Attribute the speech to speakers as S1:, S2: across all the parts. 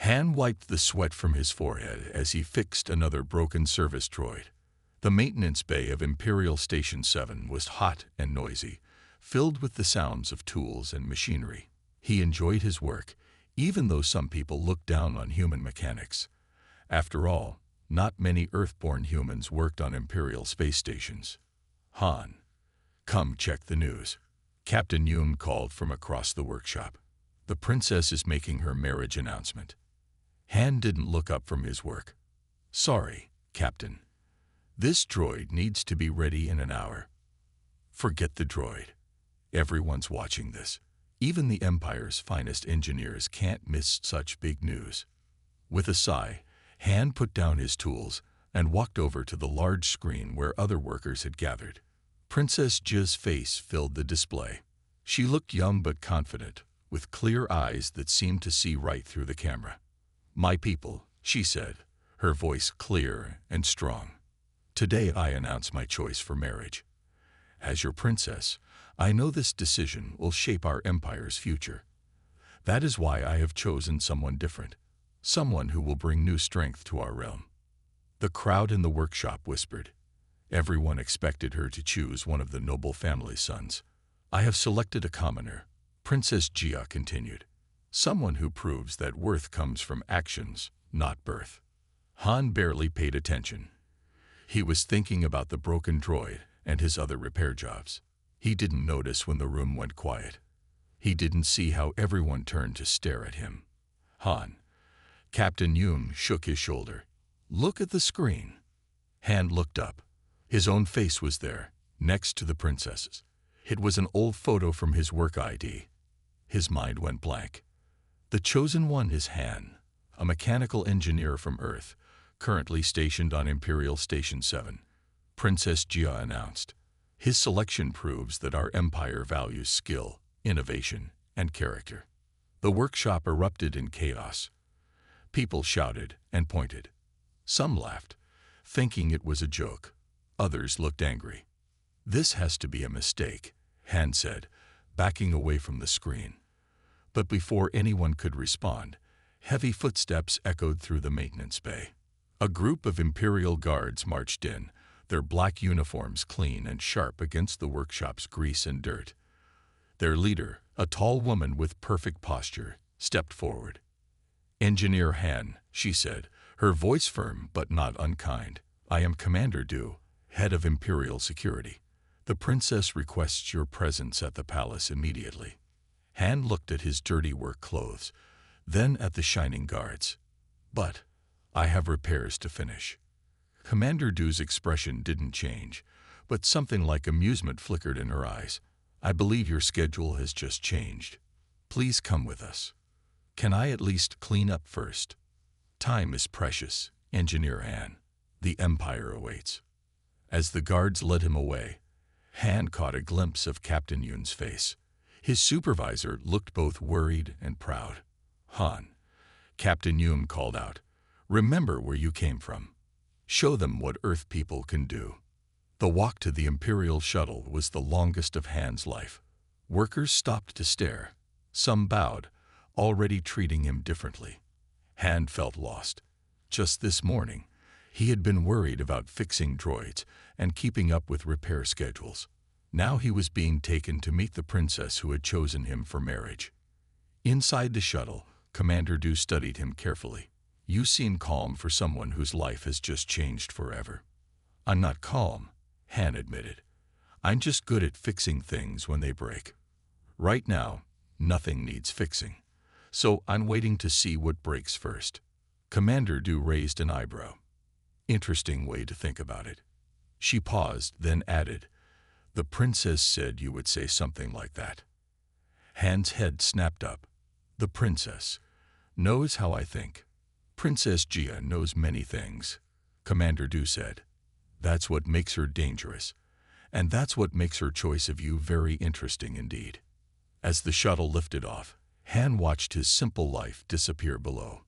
S1: Han wiped the sweat from his forehead as he fixed another broken service droid. The maintenance bay of Imperial Station 7 was hot and noisy, filled with the sounds of tools and machinery. He enjoyed his work, even though some people looked down on human mechanics. After all, not many Earthborn humans worked on Imperial space stations. Han, come check the news. Captain Yoon called from across the workshop. The princess is making her marriage announcement. Han didn't look up from his work. Sorry, Captain. This droid needs to be ready in an hour. Forget the droid. Everyone's watching this. Even the Empire's finest engineers can't miss such big news. With a sigh, Han put down his tools and walked over to the large screen where other workers had gathered. Princess Jia's face filled the display. She looked young but confident, with clear eyes that seemed to see right through the camera. My people, she said, her voice clear and strong. Today I announce my choice for marriage. As your princess, I know this decision will shape our empire's future. That is why I have chosen someone different, someone who will bring new strength to our realm. The crowd in the workshop whispered. Everyone expected her to choose one of the noble family's sons. I have selected a commoner, Princess Jia continued. Someone who proves that worth comes from actions, not birth. Han barely paid attention. He was thinking about the broken droid and his other repair jobs. He didn't notice when the room went quiet. He didn't see how everyone turned to stare at him. Han. Captain Yoon shook his shoulder. Look at the screen. Han looked up. His own face was there, next to the princess's. It was an old photo from his work ID. His mind went blank. The chosen one is Han, a mechanical engineer from Earth, currently stationed on Imperial Station 7. Princess Jia announced. His selection proves that our empire values skill, innovation, and character. The workshop erupted in chaos. People shouted and pointed. Some laughed, thinking it was a joke. Others looked angry. This has to be a mistake, Han said, backing away from the screen. But before anyone could respond, heavy footsteps echoed through the maintenance bay. A group of Imperial guards marched in, their black uniforms clean and sharp against the workshop's grease and dirt. Their leader, a tall woman with perfect posture, stepped forward. Engineer Han, she said, her voice firm but not unkind. I am Commander Du, head of Imperial Security. The princess requests your presence at the palace immediately. Han looked at his dirty work clothes, then at the shining guards. But I have repairs to finish. Commander Du's expression didn't change, but something like amusement flickered in her eyes. I believe your schedule has just changed. Please come with us. Can I at least clean up first? Time is precious, Engineer Han. The Empire awaits. As the guards led him away, Han caught a glimpse of Captain Yoon's face. His supervisor looked both worried and proud. Han, Captain Yoon called out, remember where you came from. Show them what Earth people can do. The walk to the Imperial shuttle was the longest of Han's life. Workers stopped to stare. Some bowed, already treating him differently. Han felt lost. Just this morning, he had been worried about fixing droids and keeping up with repair schedules. Now he was being taken to meet the princess who had chosen him for marriage. Inside the shuttle, Commander Du studied him carefully. You seem calm for someone whose life has just changed forever. I'm not calm, Han admitted. I'm just good at fixing things when they break. Right now, nothing needs fixing. So I'm waiting to see what breaks first. Commander Du raised an eyebrow. Interesting way to think about it. She paused, then added, the princess said you would say something like that. Han's head snapped up. The princess knows how I think. Princess Jia knows many things, Commander Du said. That's what makes her dangerous, and that's what makes her choice of you very interesting indeed. As the shuttle lifted off, Han watched his simple life disappear below.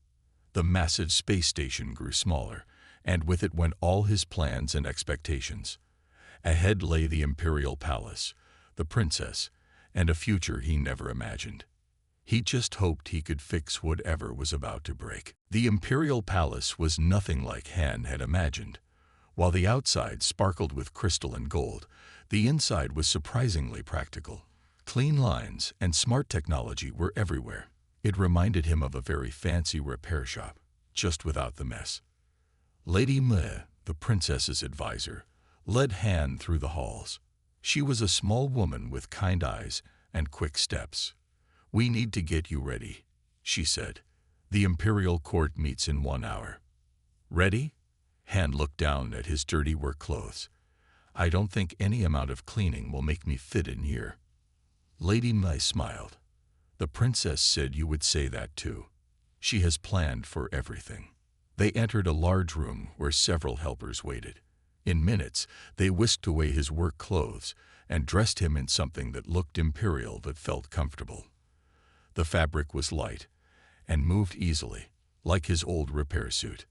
S1: The massive space station grew smaller, and with it went all his plans and expectations. Ahead lay the Imperial Palace, the princess, and a future he never imagined. He just hoped he could fix whatever was about to break. The Imperial Palace was nothing like Han had imagined. While the outside sparkled with crystal and gold, the inside was surprisingly practical. Clean lines and smart technology were everywhere. It reminded him of a very fancy repair shop, just without the mess. Lady Mei, the princess's advisor, led Han through the halls. She was a small woman with kind eyes and quick steps. "We need to get you ready," she said. "The imperial court meets in 1 hour." "Ready?" Han looked down at his dirty work clothes. "I don't think any amount of cleaning will make me fit in here." Lady Mei smiled. "The princess said you would say that too. She has planned for everything." They entered a large room where several helpers waited. In minutes, they whisked away his work clothes and dressed him in something that looked imperial but felt comfortable. The fabric was light and moved easily, like his old repair suit.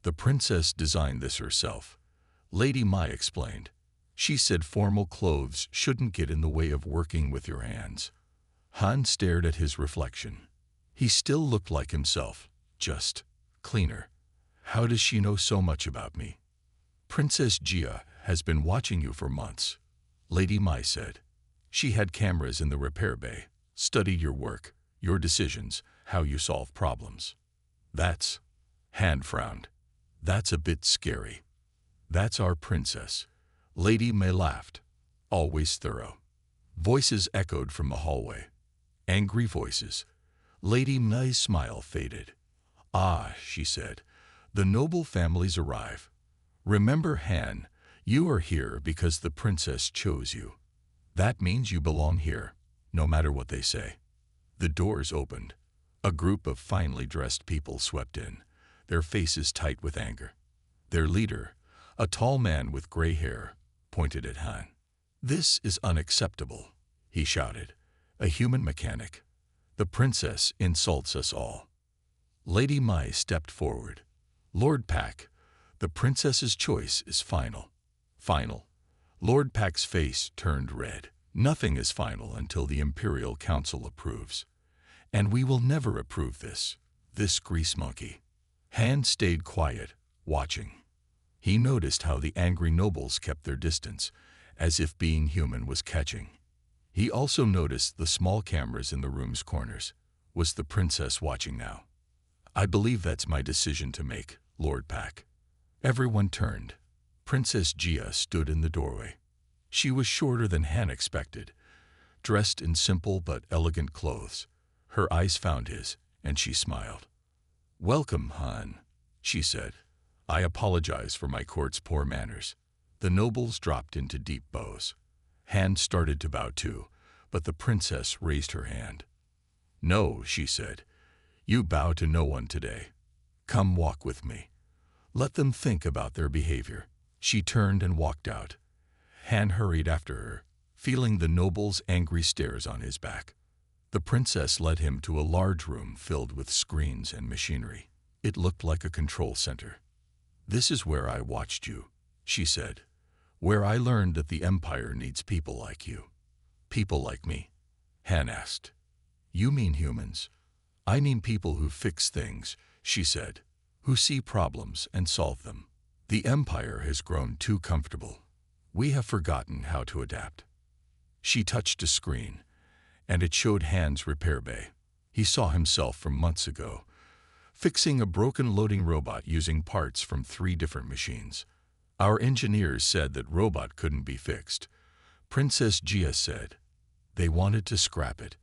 S1: "The princess designed this herself," Lady Mei explained. "She said formal clothes shouldn't get in the way of working with your hands." Han stared at his reflection. He still looked like himself, just cleaner. "How does she know so much about me?" "Princess Jia has been watching you for months," Lady Mei said. "She had cameras in the repair bay, studied your work, your decisions, how you solve problems." "That's," Han frowned, "that's a bit scary." "That's our princess." Lady Mei laughed. "Always thorough." Voices echoed from the hallway. Angry voices. Lady Mei's smile faded. "Ah," she said, "the noble families arrive. Remember, Han, you are here because the princess chose you. That means you belong here, no matter what they say." The doors opened. A group of finely dressed people swept in, their faces tight with anger. Their leader, a tall man with gray hair, pointed at Han. "This is unacceptable," he shouted. "A human mechanic. The princess insults us all." Lady Mei stepped forward. "Lord Pak, the princess's choice is final." "Final?" Lord Pak's face turned red. "Nothing is final until the Imperial Council approves. And we will never approve this grease monkey." Han stayed quiet, watching. He noticed how the angry nobles kept their distance, as if being human was catching. He also noticed the small cameras in the room's corners. Was the princess watching now? "I believe that's my decision to make, Lord Pak." Everyone turned. Princess Jia stood in the doorway. She was shorter than Han expected, dressed in simple but elegant clothes. Her eyes found his, and she smiled. "Welcome, Han," she said. "I apologize for my court's poor manners." The nobles dropped into deep bows. Han started to bow too, but the princess raised her hand. "No," she said. "You bow to no one today. Come walk with me. Let them think about their behavior." She turned and walked out. Han hurried after her, feeling the noble's angry stares on his back. The princess led him to a large room filled with screens and machinery. It looked like a control center. "This is where I watched you," she said. "Where I learned that the Empire needs people like you." "People like me?" Han asked. "You mean humans. I mean people who fix things," she said, "who see problems and solve them. The Empire has grown too comfortable. We have forgotten how to adapt." She touched a screen, and it showed Han's repair bay. He saw himself from months ago, fixing a broken loading robot using parts from 3 different machines. "Our engineers said that robot couldn't be fixed," Princess Jia said. "They wanted to scrap it,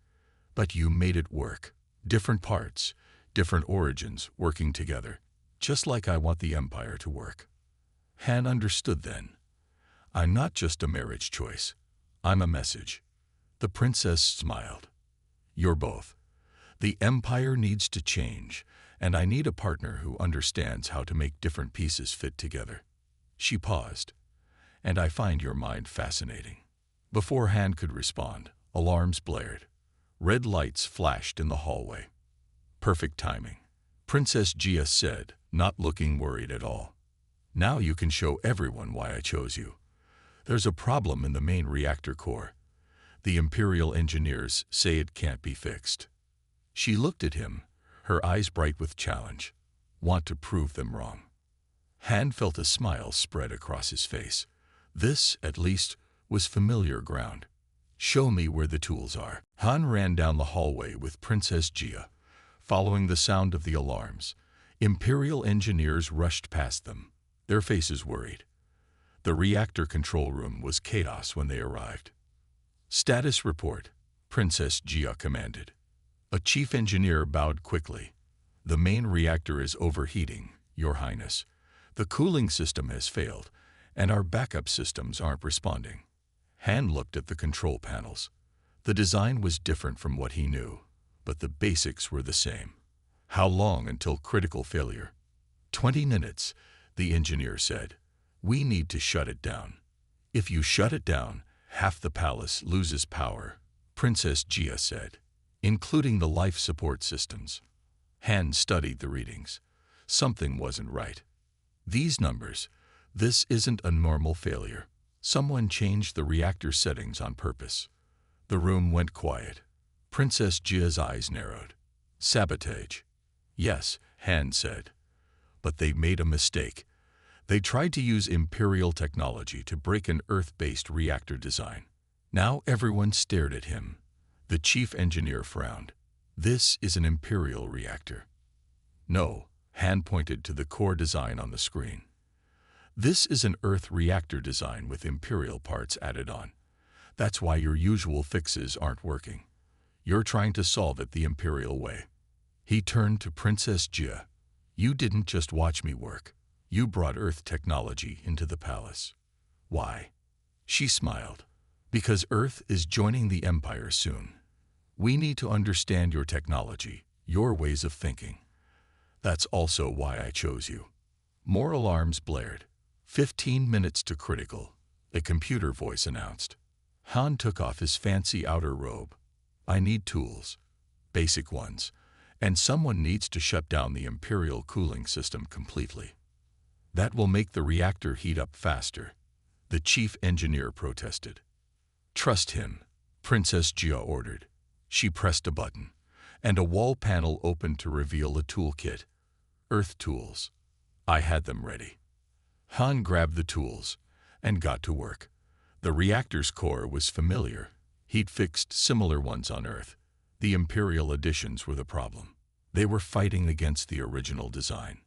S1: but you made it work. Different parts, different origins working together, just like I want the Empire to work." Han understood then. "I'm not just a marriage choice. I'm a message." The princess smiled. "You're both. The Empire needs to change, and I need a partner who understands how to make different pieces fit together." She paused. "And I find your mind fascinating." Before Han could respond, alarms blared. Red lights flashed in the hallway. "Perfect timing," Princess Jia said, not looking worried at all. "Now you can show everyone why I chose you. There's a problem in the main reactor core. The Imperial engineers say it can't be fixed." She looked at him, her eyes bright with challenge. Want to prove them wrong. Han felt a smile spread across his face. This, at least, was familiar ground. Show me where the tools are. Han ran down the hallway with Princess Jia. Following the sound of the alarms, Imperial engineers rushed past them, their faces worried. The reactor control room was chaos when they arrived. Status report, Princess Jia commanded. A chief engineer bowed quickly. The main reactor is overheating, Your Highness. The cooling system has failed, and our backup systems aren't responding. Han looked at the control panels. The design was different from what he knew, but the basics were the same. How long until critical failure? 20 minutes, the engineer said. We need to shut it down. If you shut it down, half the palace loses power, Princess Jia said, including the life support systems. Han studied the readings. Something wasn't right. These numbers, this isn't a normal failure. Someone changed the reactor settings on purpose. The room went quiet. Princess Jia's eyes narrowed. Sabotage. Yes, Han said. But they made a mistake. They tried to use Imperial technology to break an Earth-based reactor design. Now everyone stared at him. The chief engineer frowned. This is an Imperial reactor. No, Han pointed to the core design on the screen. This is an Earth reactor design with Imperial parts added on. That's why your usual fixes aren't working. You're trying to solve it the Imperial way. He turned to Princess Jia. You didn't just watch me work. You brought Earth technology into the palace. Why? She smiled. Because Earth is joining the Empire soon. We need to understand your technology, your ways of thinking. That's also why I chose you. More alarms blared. 15 minutes to critical, a computer voice announced. Han took off his fancy outer robe. I need tools, basic ones, and someone needs to shut down the Imperial cooling system completely. That will make the reactor heat up faster, the chief engineer protested. Trust him, Princess Jia ordered. She pressed a button, and a wall panel opened to reveal a toolkit. Earth tools. I had them ready. Han grabbed the tools and got to work. The reactor's core was familiar. He'd fixed similar ones on Earth. The Imperial additions were the problem. They were fighting against the original design.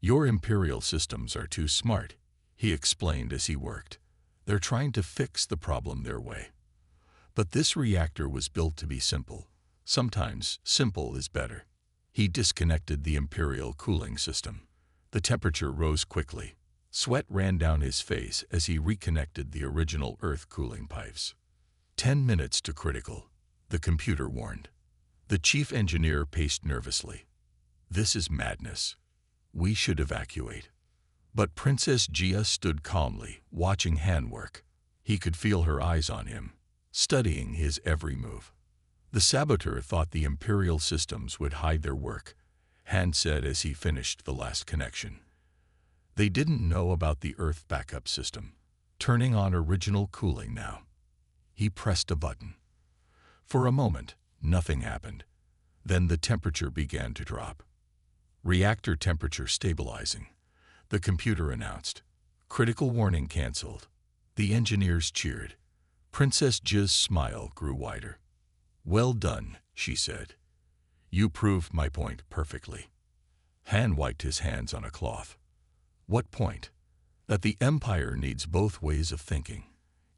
S1: Your Imperial systems are too smart, he explained as he worked. They're trying to fix the problem their way. But this reactor was built to be simple. Sometimes simple is better. He disconnected the Imperial cooling system. The temperature rose quickly. Sweat ran down his face as he reconnected the original Earth cooling pipes. 10 minutes to critical, the computer warned. The chief engineer paced nervously. This is madness. We should evacuate. But Princess Jia stood calmly, watching Han work. He could feel her eyes on him, studying his every move. The saboteur thought the Imperial systems would hide their work, Han said as he finished the last connection. They didn't know about the Earth backup system, turning on original cooling now. He pressed a button. For a moment, nothing happened. Then the temperature began to drop. Reactor temperature stabilizing, the computer announced. Critical warning canceled. The engineers cheered. Princess Jia's smile grew wider. Well done, she said. You proved my point perfectly. Han wiped his hands on a cloth. What point? That the Empire needs both ways of thinking.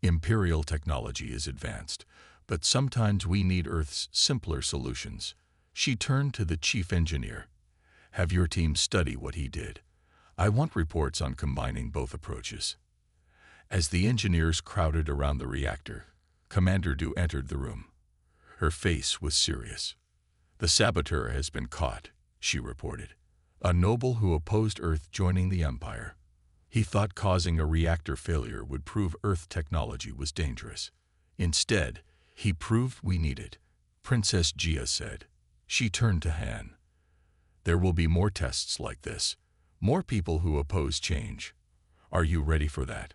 S1: Imperial technology is advanced, but sometimes we need Earth's simpler solutions. She turned to the chief engineer. Have your team study what he did. I want reports on combining both approaches. As the engineers crowded around the reactor, Commander Du entered the room. Her face was serious. The saboteur has been caught, she reported. A noble who opposed Earth joining the Empire. He thought causing a reactor failure would prove Earth technology was dangerous. Instead, he proved we need it, Princess Jia said. She turned to Han. There will be more tests like this. More people who oppose change. Are you ready for that?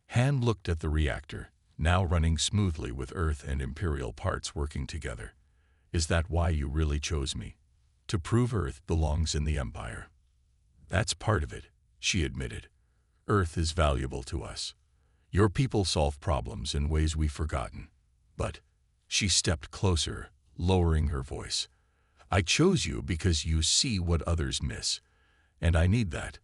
S1: Han looked at the reactor, now running smoothly with Earth and Imperial parts working together. Is that why you really chose me? To prove Earth belongs in the Empire. That's part of it, she admitted. Earth is valuable to us. Your people solve problems in ways we've forgotten. But, she stepped closer, lowering her voice. I chose you because you see what others miss. And I need that.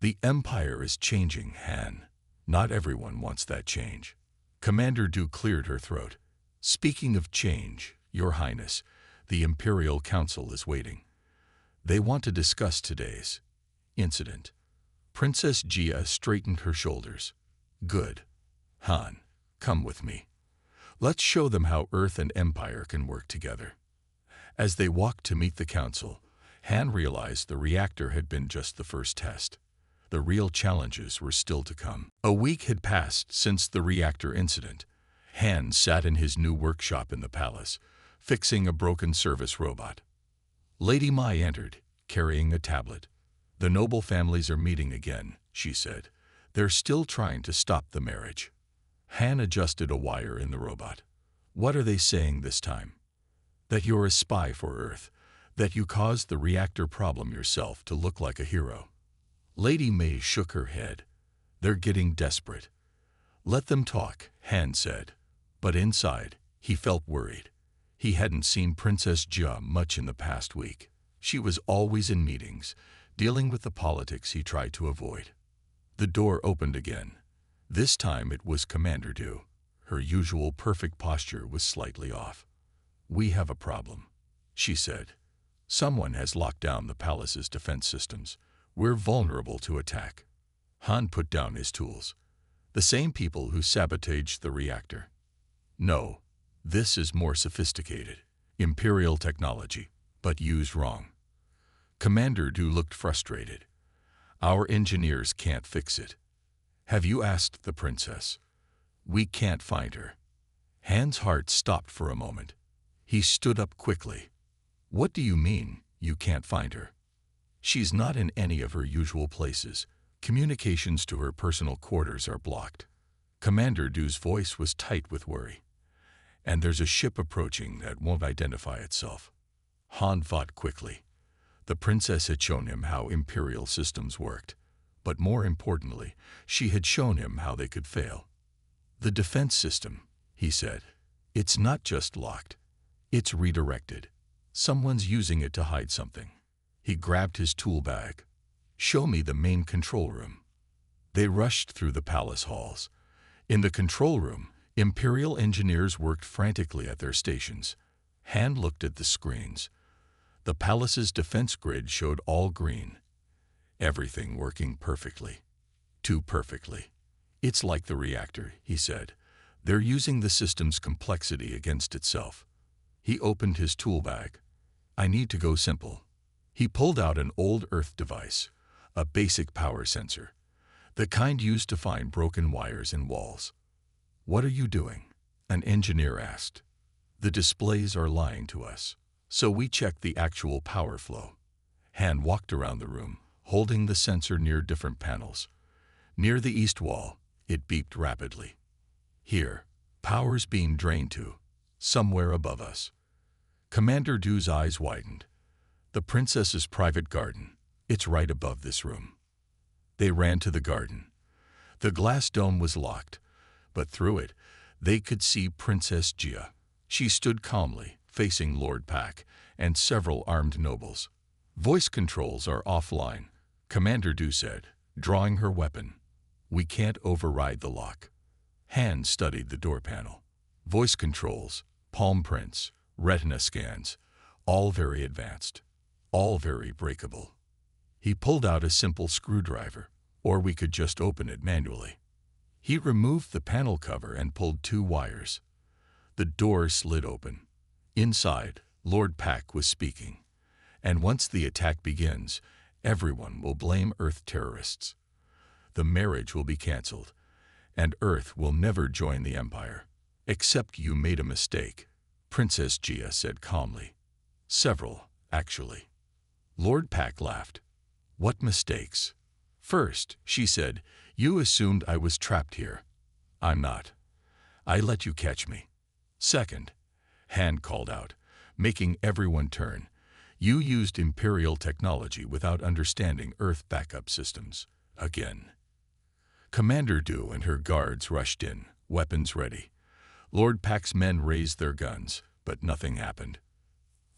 S1: The Empire is changing, Han. Not everyone wants that change. Commander Du cleared her throat. Speaking of change, Your Highness, the Imperial Council is waiting. They want to discuss today's incident. Princess Jia straightened her shoulders. Good. Han, come with me. Let's show them how Earth and Empire can work together. As they walked to meet the council, Han realized the reactor had been just the first test. The real challenges were still to come. A week had passed since the reactor incident. Han sat in his new workshop in the palace, fixing a broken service robot. Lady Mai entered, carrying a tablet. The noble families are meeting again, she said. They're still trying to stop the marriage. Han adjusted a wire in the robot. What are they saying this time? That you're a spy for Earth, that you caused the reactor problem yourself to look like a hero. Lady Mai shook her head. They're getting desperate. Let them talk, Han said. But inside, he felt worried. He hadn't seen Princess Jia much in the past week. She was always in meetings, dealing with the politics he tried to avoid. The door opened again. This time it was Commander Du. Her usual perfect posture was slightly off. We have a problem, she said. Someone has locked down the palace's defense systems. We're vulnerable to attack. Han put down his tools. The same people who sabotaged the reactor. No, this is more sophisticated. Imperial technology, but used wrong. Commander Du looked frustrated. Our engineers can't fix it. Have you asked the princess? We can't find her. Han's heart stopped for a moment. He stood up quickly. What do you mean, you can't find her? She's not in any of her usual places. Communications to her personal quarters are blocked. Commander Du's voice was tight with worry. And there's a ship approaching that won't identify itself. Han thought quickly. The princess had shown him how Imperial systems worked. But more importantly, she had shown him how they could fail. The defense system, he said. It's not just locked. It's redirected. Someone's using it to hide something. He grabbed his tool bag. Show me the main control room. They rushed through the palace halls. In the control room, Imperial engineers worked frantically at their stations. Han looked at the screens. The palace's defense grid showed all green. Everything working perfectly. Too perfectly. It's like the reactor, he said. They're using the system's complexity against itself. He opened his tool bag. I need to go simple. He pulled out an old Earth device, a basic power sensor, the kind used to find broken wires in walls. What are you doing? An engineer asked. The displays are lying to us, so we checked the actual power flow. Han walked around the room, holding the sensor near different panels. Near the east wall, it beeped rapidly. Here, power's being drained to, somewhere above us. Commander Du's eyes widened. The princess's private garden. It's right above this room. They ran to the garden. The glass dome was locked, but through it, they could see Princess Jia. She stood calmly, facing Lord Pak and several armed nobles. Voice controls are offline, Commander Du said, drawing her weapon. We can't override the lock. Han studied the door panel. Voice controls, palm prints, retina scans, all very advanced, all very breakable. He pulled out a simple screwdriver, or we could just open it manually. He removed the panel cover and pulled 2 wires. The door slid open. Inside, Lord Pak was speaking. And once the attack begins, everyone will blame Earth terrorists. The marriage will be canceled, and Earth will never join the Empire. Except you made a mistake, Princess Jia said calmly. Several, actually. Lord Pak laughed. What mistakes? First, she said, you assumed I was trapped here. I'm not. I let you catch me. Second, Han called out, making everyone turn. You used Imperial technology without understanding Earth backup systems. Again. Commander Du and her guards rushed in, weapons ready. Lord Pak's men raised their guns, but nothing happened.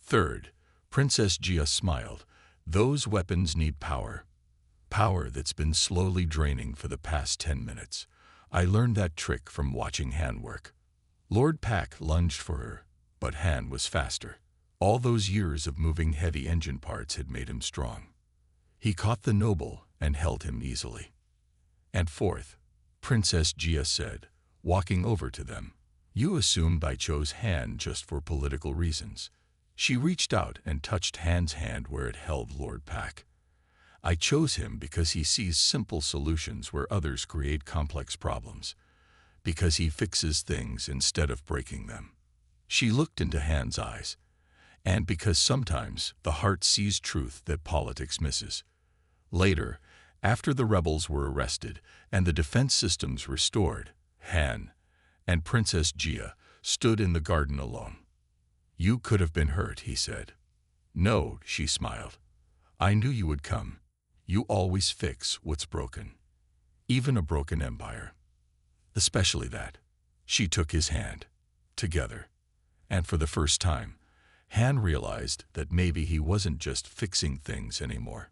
S1: Third, Princess Gia smiled. Those weapons need power. Power that's been slowly draining for the past 10 minutes. I learned that trick from watching Han work. Lord Pak lunged for her, but Han was faster. All those years of moving heavy engine parts had made him strong. He caught the noble and held him easily. And fourth, Princess Gia said, walking over to them, "You assumed I chose Han just for political reasons." She reached out and touched Han's hand where it held Lord Pak. "I chose him because he sees simple solutions where others create complex problems, because he fixes things instead of breaking them." She looked into Han's eyes, and because sometimes the heart sees truth that politics misses. Later, after the rebels were arrested and the defense systems restored, Han and Princess Gia stood in the garden alone. "You could have been hurt," he said. "No," she smiled. "I knew you would come. You always fix what's broken. Even a broken empire. Especially that." She took his hand. Together. And for the first time, Han realized that maybe he wasn't just fixing things anymore.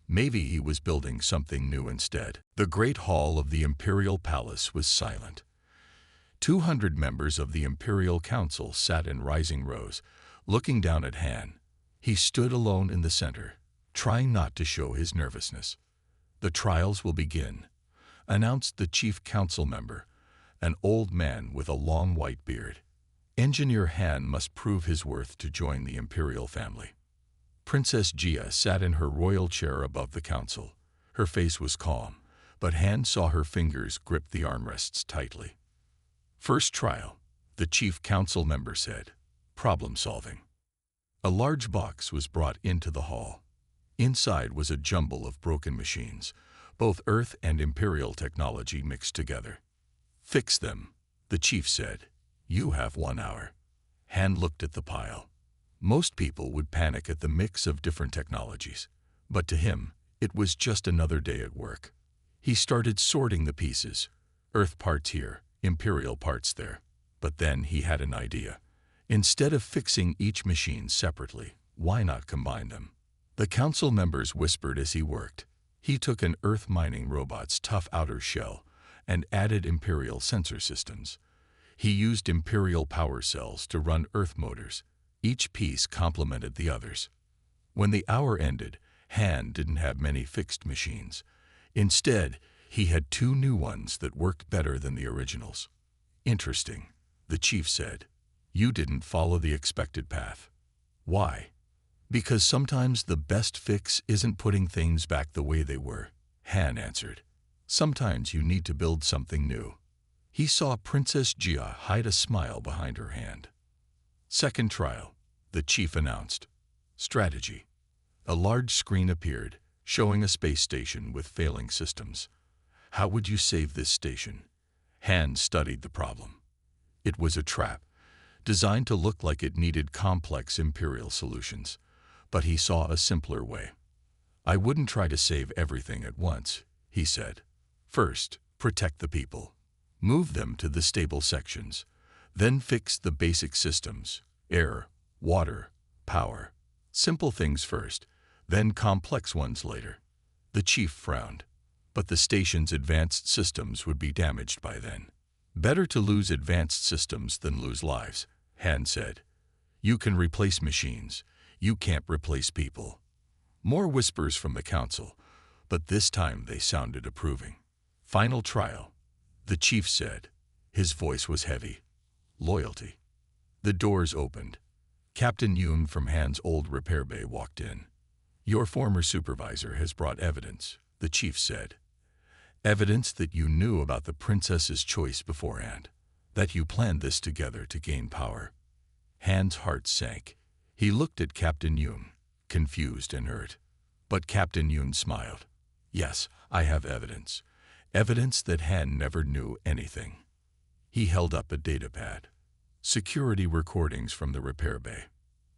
S1: Maybe he was building something new instead. The great hall of the Imperial Palace was silent. 200 members of the Imperial Council sat in rising rows, looking down at Han. He stood alone in the center, trying not to show his nervousness. "The trials will begin," announced the chief council member, an old man with a long white beard. Engineer Han must prove his worth to join the Imperial family. Princess Gia sat in her royal chair above the council. Her face was calm, but Han saw her fingers grip the armrests tightly. "First trial," the chief council member said. "Problem solving." A large box was brought into the hall. Inside was a jumble of broken machines, both Earth and Imperial technology mixed together. "Fix them," the chief said. "You have 1 hour." Han looked at the pile. Most people would panic at the mix of different technologies, but to him, it was just another day at work. He started sorting the pieces, Earth parts here, Imperial parts there. But then he had an idea. Instead of fixing each machine separately, why not combine them? The council members whispered as he worked. He took an Earth mining robot's tough outer shell and added Imperial sensor systems. He used Imperial power cells to run Earth motors. Each piece complemented the others. When the hour ended, Han didn't have many fixed machines. Instead, he had 2 new ones that worked better than the originals. "Interesting," the chief said. "You didn't follow the expected path." "Why?" "Because sometimes the best fix isn't putting things back the way they were," Han answered. "Sometimes you need to build something new." He saw Princess Gia hide a smile behind her hand. "Second trial," the chief announced. "Strategy." A large screen appeared, showing a space station with failing systems. "How would you save this station?" Han studied the problem. It was a trap, designed to look like it needed complex Imperial solutions. But he saw a simpler way. "I wouldn't try to save everything at once," he said. "First, protect the people. Move them to the stable sections. Then fix the basic systems, air, water, power. Simple things first, then complex ones later." The chief frowned. But the station's advanced systems would be damaged by then. "Better to lose advanced systems than lose lives," Han said. "You can replace machines. You can't replace people." More whispers from the council, but this time they sounded approving. "Final trial," the chief said. His voice was heavy. "Loyalty." The doors opened. Captain Yoon from Han's old repair bay walked in. "Your former supervisor has brought evidence," the chief said. "Evidence that you knew about the princess's choice beforehand, that you planned this together to gain power." Han's heart sank. He looked at Captain Yoon, confused and hurt. But Captain Yoon smiled. "Yes, I have evidence. Evidence that Han never knew anything." He held up a datapad. "Security recordings from the repair bay."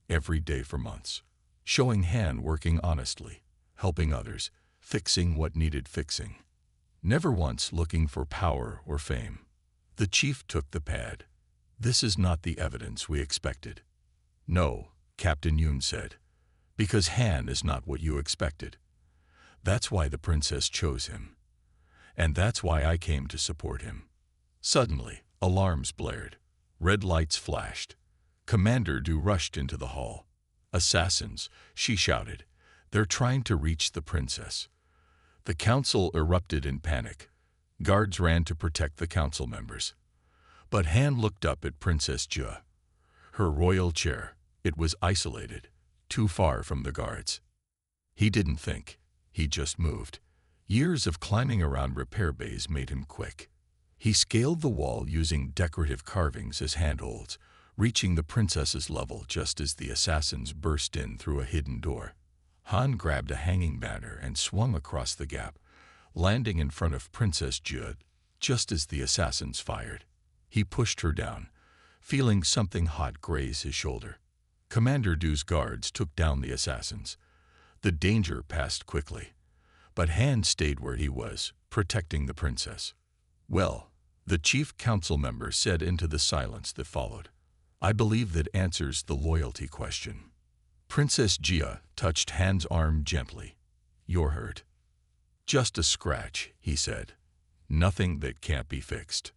S1: every day for months, showing Han working honestly, helping others, fixing what needed fixing. Never once looking for power or fame. The chief took the pad. "This is not the evidence we expected." "No," Captain Yoon said, "because Han is not what you expected. That's why the princess chose him. And that's why I came to support him." Suddenly, alarms blared. Red lights flashed. Commander Du rushed into the hall. "Assassins," she shouted. "They're trying to reach the princess." The council erupted in panic. Guards ran to protect the council members. But Han looked up at Princess Jia. Her royal chair, it was isolated, too far from the guards. He didn't think. He just moved. Years of climbing around repair bays made him quick. He scaled the wall using decorative carvings as handholds, reaching the princess's level just as the assassins burst in through a hidden door. Han grabbed a hanging banner and swung across the gap, landing in front of Princess Jia just as the assassins fired. He pushed her down, feeling something hot graze his shoulder. Commander Du's guards took down the assassins. The danger passed quickly, but Han stayed where he was, protecting the princess. "Well," the chief council member said into the silence that followed, "I believe that answers the loyalty question." Princess Jia touched Han's arm gently. "You're hurt." "Just a scratch," he said. "Nothing that can't be fixed."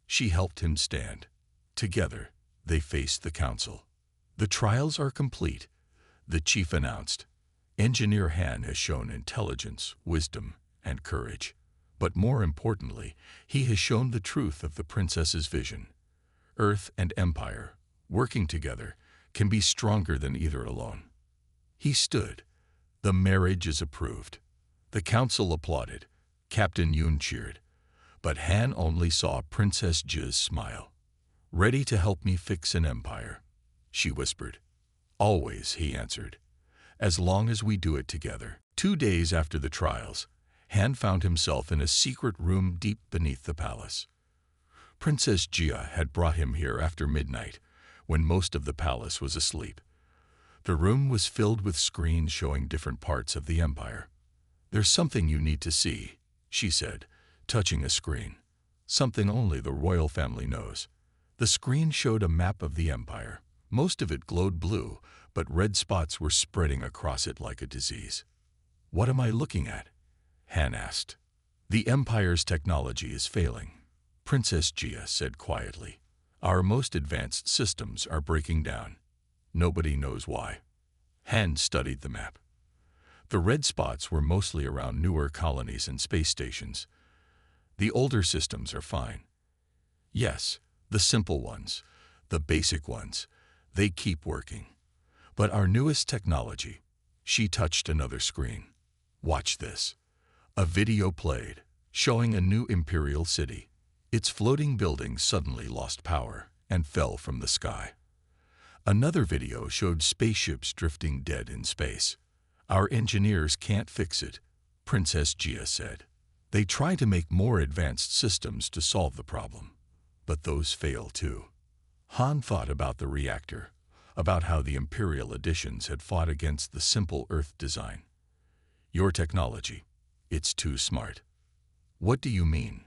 S1: She helped him stand. Together, they faced the council. "The trials are complete," the chief announced. "Engineer Han has shown intelligence, wisdom, and courage. But more importantly, he has shown the truth of the princess's vision. Earth and Empire, working together, can be stronger than either alone." He stood. "The marriage is approved." The council applauded. Captain Yoon cheered. But Han only saw Princess Jia's smile. "Ready to help me fix an empire?" she whispered. "Always," he answered. "As long as we do it together." 2 days after the trials, Han found himself in a secret room deep beneath the palace. Princess Jia had brought him here after midnight, when most of the palace was asleep. The room was filled with screens showing different parts of the empire. "There's something you need to see," she said, touching a screen. "Something only the royal family knows." The screen showed a map of the empire. Most of it glowed blue, but red spots were spreading across it like a disease. "What am I looking at?" Han asked. "The empire's technology is failing," Princess Jia said quietly. "Our most advanced systems are breaking down. Nobody knows why." Han studied the map. The red spots were mostly around newer colonies and space stations. "The older systems are fine." "Yes, the simple ones, the basic ones, they keep working. But our newest technology," she touched another screen. "Watch this." A video played, showing a new imperial city. Its floating buildings suddenly lost power and fell from the sky. Another video showed spaceships drifting dead in space. "Our engineers can't fix it," Princess Jia said. "They try to make more advanced systems to solve the problem, but those fail too." Han thought about the reactor, about how the imperial editions had fought against the simple Earth design. "Your technology, it's too smart." "What do you mean?"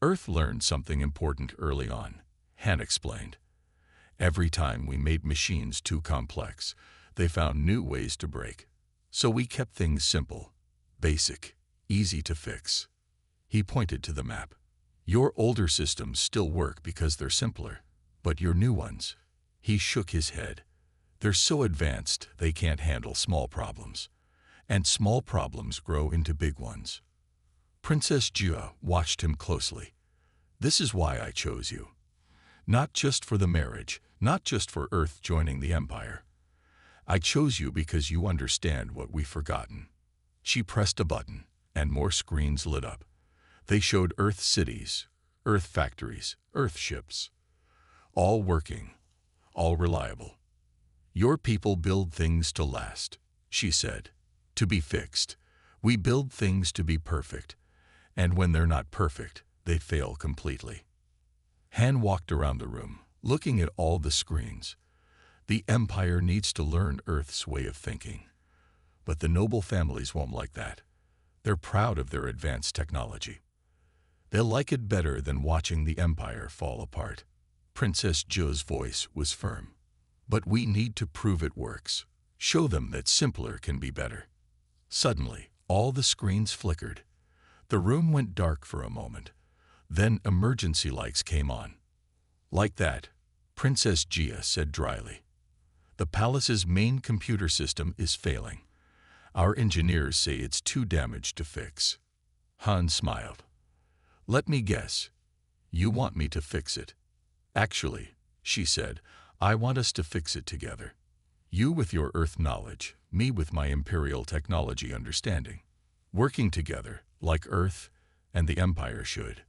S1: "Earth learned something important early on," Han explained. "Every time we made machines too complex, they found new ways to break. So we kept things simple, basic, easy to fix." He pointed to the map. "Your older systems still work because they're simpler, but your new ones," he shook his head, "they're so advanced they can't handle small problems. And small problems grow into big ones." Princess Jia watched him closely. "This is why I chose you. Not just for the marriage, not just for Earth joining the Empire. I chose you because you understand what we've forgotten." She pressed a button, and more screens lit up. They showed Earth cities, Earth factories, Earth ships. All working, all reliable. "Your people build things to last," she said. "To be fixed. We build things to be perfect. And when they're not perfect, they fail completely." Han walked around the room, looking at all the screens. The Empire needs to learn Earth's way of thinking. But the noble families won't like that. They're proud of their advanced technology. They'll like it better than watching the Empire fall apart. Princess Ju's voice was firm. But we need to prove it works. Show them that simpler can be better. Suddenly, all the screens flickered. The room went dark for a moment. Then emergency lights came on. Like that, Princess Gia said dryly. The palace's main computer system is failing. Our engineers say it's too damaged to fix. Han smiled. Let me guess. You want me to fix it? Actually, she said, I want us to fix it together. You with your Earth knowledge, me with my Imperial technology understanding. Working together, like Earth and the Empire should.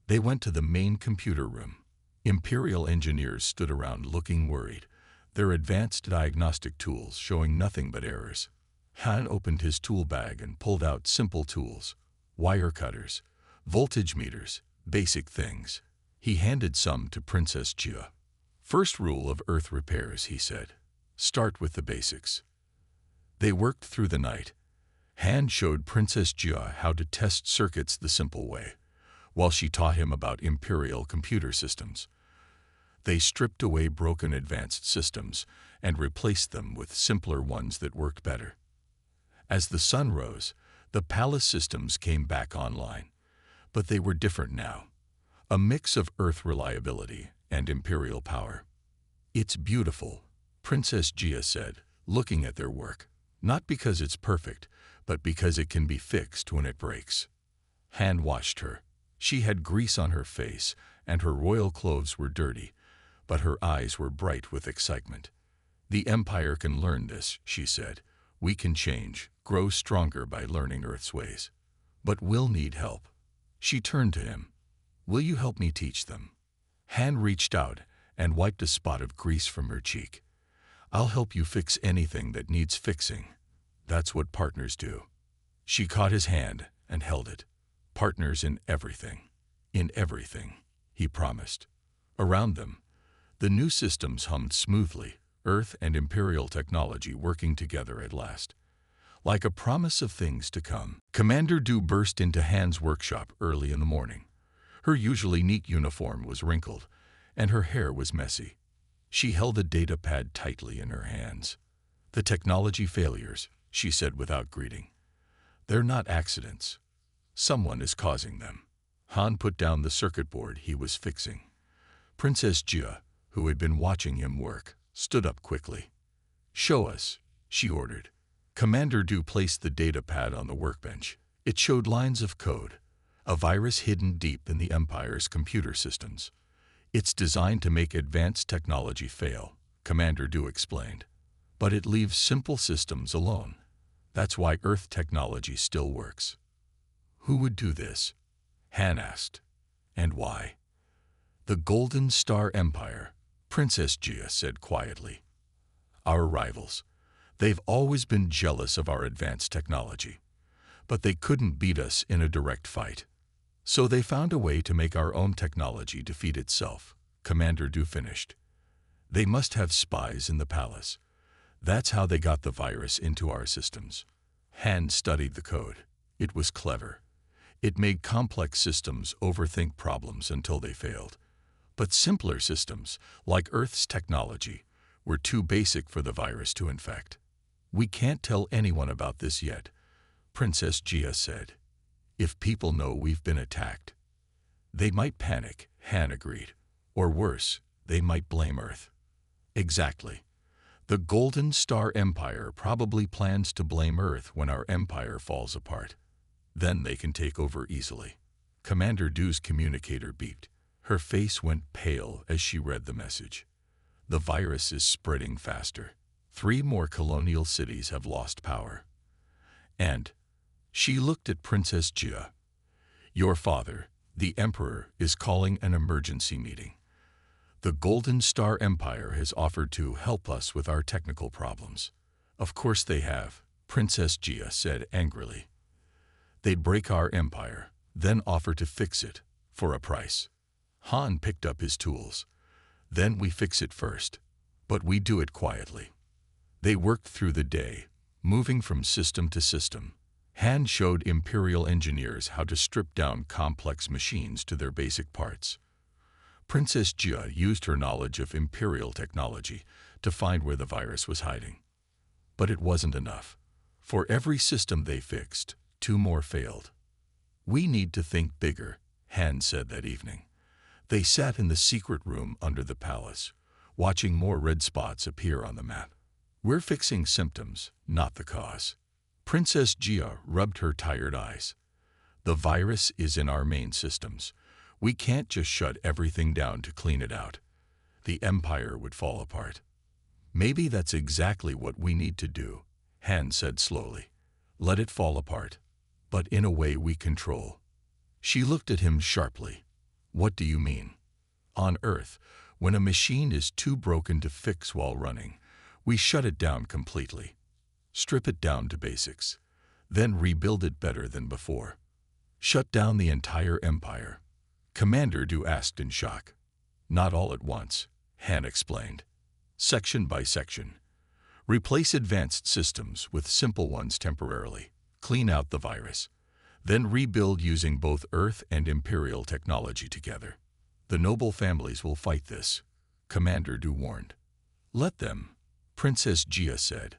S1: They went to the main computer room. Imperial engineers stood around looking worried, their advanced diagnostic tools showing nothing but errors. Han opened his tool bag and pulled out simple tools, wire cutters, voltage meters, basic things. He handed some to Princess Jia. First rule of Earth repairs, he said. Start with the basics. They worked through the night. Han showed Princess Jia how to test circuits the simple way, while she taught him about Imperial computer systems. They stripped away broken advanced systems and replaced them with simpler ones that worked better. As the sun rose, the palace systems came back online, but they were different now. A mix of Earth reliability and Imperial power. It's beautiful, Princess Jia said, looking at their work. Not because it's perfect, but because it can be fixed when it breaks. Han watched her. She had grease on her face, and her royal clothes were dirty, but her eyes were bright with excitement. The Empire can learn this, she said. We can change, grow stronger by learning Earth's ways. But we'll need help. She turned to him. Will you help me teach them? Han reached out and wiped a spot of grease from her cheek. I'll help you fix anything that needs fixing. That's what partners do. She caught his hand and held it. Partners in everything. In everything, he promised. Around them, the new systems hummed smoothly, Earth and Imperial technology working together at last. Like a promise of things to come, Commander Du burst into Han's workshop early in the morning. Her usually neat uniform was wrinkled, and her hair was messy. She held a data pad tightly in her hands. The technology failures, she said without greeting. They're not accidents. Someone is causing them. Han put down the circuit board he was fixing. Princess Jia, who had been watching him work, stood up quickly. Show us, she ordered. Commander Du placed the data pad on the workbench. It showed lines of code, a virus hidden deep in the Empire's computer systems. It's designed to make advanced technology fail, Commander Du explained. But it leaves simple systems alone. That's why Earth technology still works. Who would do this? Han asked. And why? The Golden Star Empire, Princess Jia said quietly. Our rivals. They've always been jealous of our advanced technology. But they couldn't beat us in a direct fight. So they found a way to make our own technology defeat itself, Commander Du finished. They must have spies in the palace. That's how they got the virus into our systems. Han studied the code. It was clever. It made complex systems overthink problems until they failed. But simpler systems, like Earth's technology, were too basic for the virus to infect. We can't tell anyone about this yet, Princess Jia said. If people know we've been attacked, they might panic, Han agreed. Or worse, they might blame Earth. Exactly. The Golden Star Empire probably plans to blame Earth when our empire falls apart. Then they can take over easily. Commander Du's communicator beeped. Her face went pale as she read the message. The virus is spreading faster. 3 more colonial cities have lost power. And she looked at Princess Jia. Your father, the Emperor, is calling an emergency meeting. The Golden Star Empire has offered to help us with our technical problems. Of course they have, Princess Jia said angrily. They'd break our empire, then offer to fix it, for a price. Han picked up his tools. Then we fix it first. but we do it quietly. They worked through the day, moving from system to system. Han showed Imperial engineers how to strip down complex machines to their basic parts. Princess Jia used her knowledge of Imperial technology to find where the virus was hiding. But it wasn't enough. For every system they fixed, 2 more failed. "We need to think bigger," Han said that evening. They sat in the secret room under the palace, watching more red spots appear on the map. "We're fixing symptoms, not the cause." Princess Jia rubbed her tired eyes. "The virus is in our main systems. We can't just shut everything down to clean it out. The empire would fall apart." "Maybe that's exactly what we need to do," Han said slowly. "Let it fall apart, but in a way we control." She looked at him sharply. "What do you mean?" "On Earth, when a machine is too broken to fix while running, we shut it down completely. Strip it down to basics, then rebuild it better than before. Shut down the entire empire." Commander Du asked in shock. "Not all at once," Han explained. "Section by section. Replace advanced systems with simple ones temporarily. Clean out the virus. Then rebuild using both Earth and Imperial technology together. The noble families will fight this," Commander Du warned. "Let them," Princess Jia said.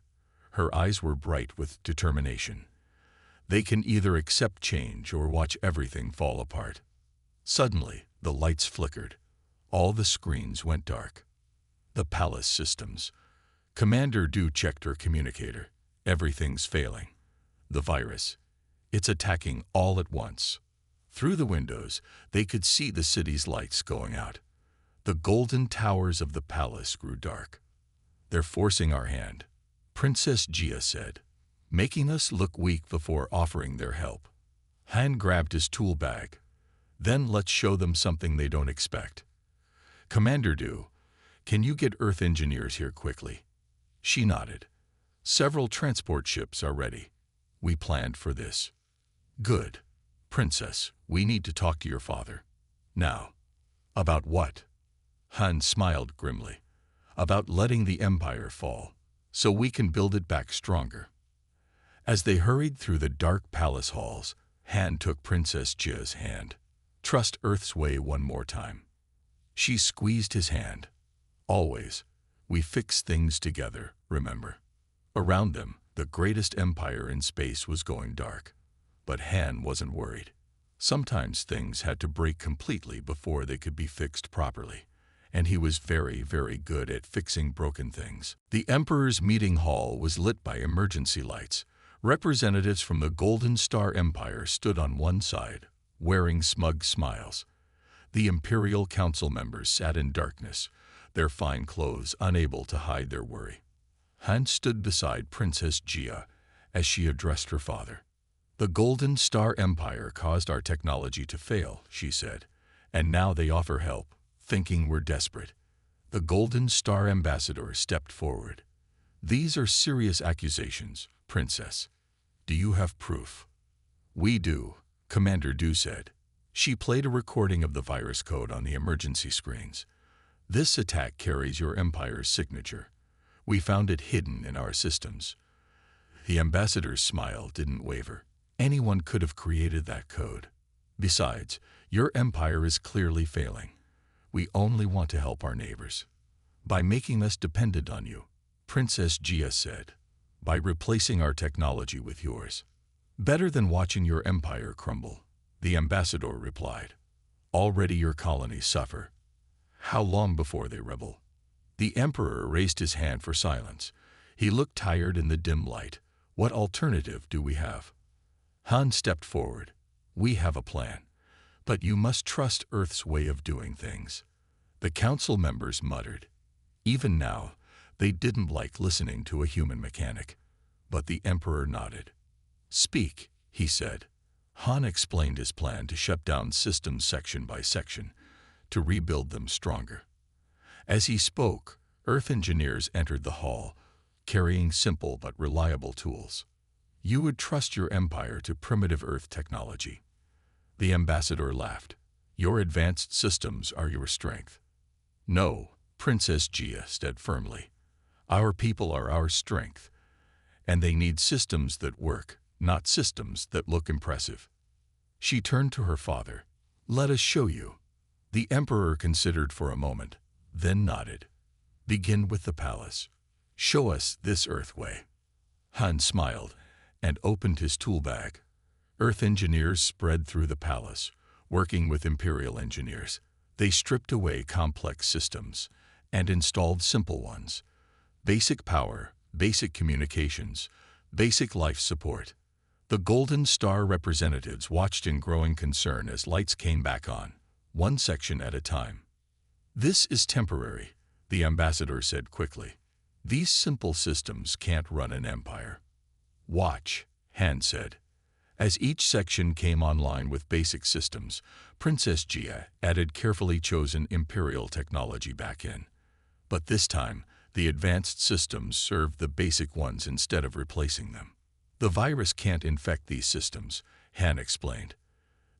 S1: Her eyes were bright with determination. "They can either accept change or watch everything fall apart." Suddenly, the lights flickered. All the screens went dark. The palace systems. Commander Du checked her communicator. "Everything's failing. The virus. It's attacking all at once." Through the windows, they could see the city's lights going out. The golden towers of the palace grew dark. "They're forcing our hand," Princess Jia said, "making us look weak before offering their help." Han grabbed his tool bag. "Then let's show them something they don't expect." "Commander Du, can you get Earth engineers here quickly?" She nodded. "Several transport ships are ready. We planned for this." "Good. Princess, we need to talk to your father." "Now." "About what?" Han smiled grimly. "About letting the empire fall, so we can build it back stronger." As they hurried through the dark palace halls, Han took Princess Jia's hand. "Trust Earth's way one more time." She squeezed his hand. "Always. We fix things together, remember." Around them, the greatest empire in space was going dark. But Han wasn't worried. Sometimes things had to break completely before they could be fixed properly. And he was very, very good at fixing broken things. The Emperor's meeting hall was lit by emergency lights. Representatives from the Golden Star Empire stood on one side, wearing smug smiles. The Imperial Council members sat in darkness, their fine clothes unable to hide their worry. Han stood beside Princess Jia as she addressed her father. "The Golden Star Empire caused our technology to fail," she said, "and now they offer help, thinking we're desperate." The Golden Star ambassador stepped forward. "These are serious accusations, Princess. Do you have proof?" "We do," Commander Du said. She played a recording of the virus code on the emergency screens. "This attack carries your empire's signature. We found it hidden in our systems." The ambassador's smile didn't waver. Anyone could have created that code. "Besides, your empire is clearly failing. We only want to help our neighbors. By making us dependent on you," Princess Jia said. "By replacing our technology with yours." "Better than watching your empire crumble," the ambassador replied. "Already your colonies suffer. How long before they rebel?" The emperor raised his hand for silence. He looked tired in the dim light. "What alternative do we have?" Han stepped forward. "We have a plan, but you must trust Earth's way of doing things." The council members muttered. Even now, they didn't like listening to a human mechanic. But the emperor nodded. "Speak," he said. Han explained his plan to shut down systems section by section, to rebuild them stronger. As he spoke, Earth engineers entered the hall, carrying simple but reliable tools. "You would trust your empire to primitive Earth technology." The ambassador laughed. "Your advanced systems are your strength." "No," Princess Gia said firmly. Our people are our strength, and they need systems that work, not systems that look impressive. She turned to her father. Let us show you. The emperor considered for a moment, then nodded. Begin with the palace. Show us this Earth way. Han smiled and opened his tool bag. Earth engineers spread through the palace, working with Imperial engineers. They stripped away complex systems and installed simple ones. Basic power, basic communications, basic life support. The Golden Star representatives watched in growing concern as lights came back on, one section at a time. This is temporary, the ambassador said quickly. These simple systems can't run an empire. Watch, Han said. As each section came online with basic systems, Princess Gia added carefully chosen Imperial technology back in. But this time, the advanced systems served the basic ones instead of replacing them. The virus can't infect these systems, Han explained.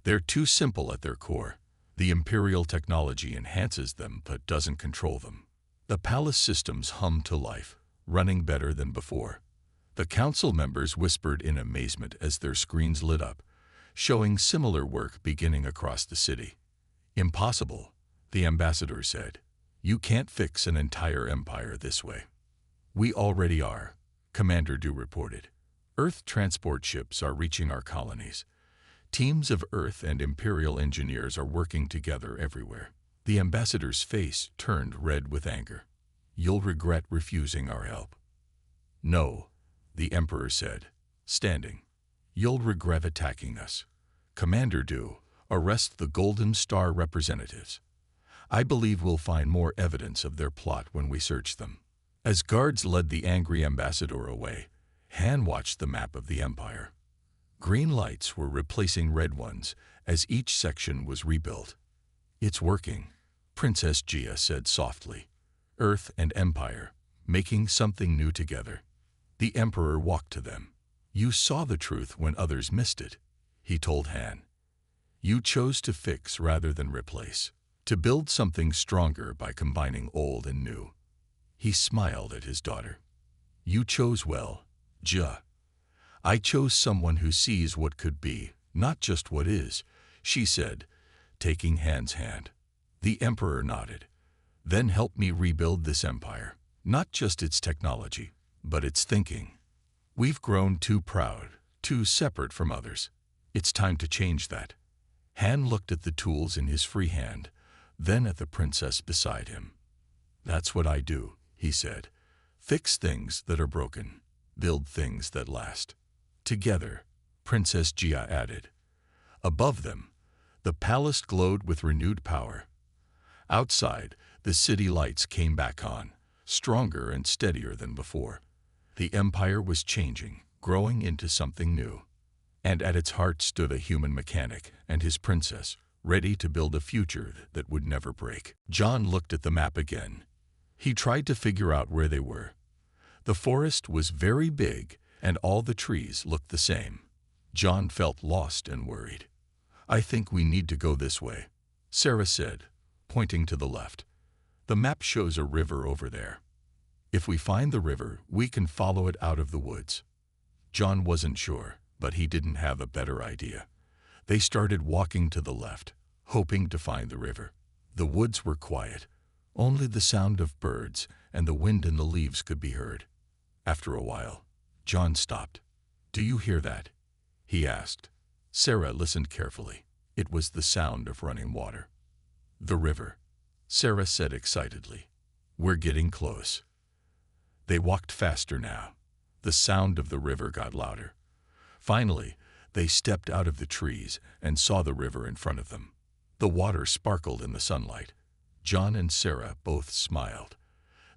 S1: They're too simple at their core. The Imperial technology enhances them but doesn't control them. The palace systems hummed to life, running better than before. The council members whispered in amazement as their screens lit up, showing similar work beginning across the city. Impossible, the ambassador said. You can't fix an entire empire this way. We already are, Commander Du reported. Earth transport ships are reaching our colonies. Teams of Earth and Imperial engineers are working together everywhere. The ambassador's face turned red with anger. You'll regret refusing our help. No, the Emperor said, standing. You'll regret attacking us. Commander Du, arrest the Golden Star representatives. I believe we'll find more evidence of their plot when we search them. As guards led the angry ambassador away, Han watched the map of the Empire. Green lights were replacing red ones as each section was rebuilt. It's working, Princess Gia said softly. Earth and Empire, making something new together. The Emperor walked to them. You saw the truth when others missed it, he told Han. You chose to fix rather than replace, to build something stronger by combining old and new. He smiled at his daughter. You chose well, Gia. I chose someone who sees what could be, not just what is, she said, taking Han's hand. The Emperor nodded. Then help me rebuild this empire, not just its technology, but its thinking. We've grown too proud, too separate from others. It's time to change that. Han looked at the tools in his free hand, then at the princess beside him. That's what I do, he said. Fix things that are broken, build things that last. Together, Princess Gia added. Above them, the palace glowed with renewed power. Outside, the city lights came back on, stronger and steadier than before. The empire was changing, growing into something new. And at its heart stood a human mechanic and his princess, ready to build a future that would never break. John looked at the map again. He tried to figure out where they were. The forest was very big, and all the trees looked the same. John felt lost and worried. I think we need to go this way, Sarah said, pointing to the left. The map shows a river over there. If we find the river, we can follow it out of the woods. John wasn't sure, but he didn't have a better idea. They started walking to the left, hoping to find the river. The woods were quiet. Only the sound of birds and the wind in the leaves could be heard. After a while, John stopped. Do you hear that? He asked. Sarah listened carefully. It was the sound of running water. The river, Sarah said excitedly. We're getting close. They walked faster now. The sound of the river got louder. Finally, they stepped out of the trees and saw the river in front of them. The water sparkled in the sunlight. John and Sarah both smiled.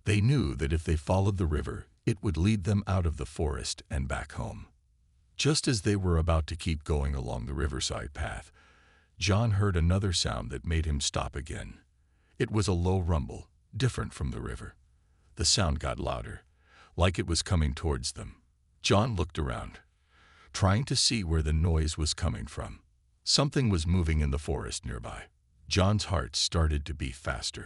S1: They knew that if they followed the river, it would lead them out of the forest and back home. Just as they were about to keep going along the riverside path, John heard another sound that made him stop again. It was a low rumble, different from the river. The sound got louder, like it was coming towards them. John looked around, trying to see where the noise was coming from. Something was moving in the forest nearby. John's heart started to beat faster.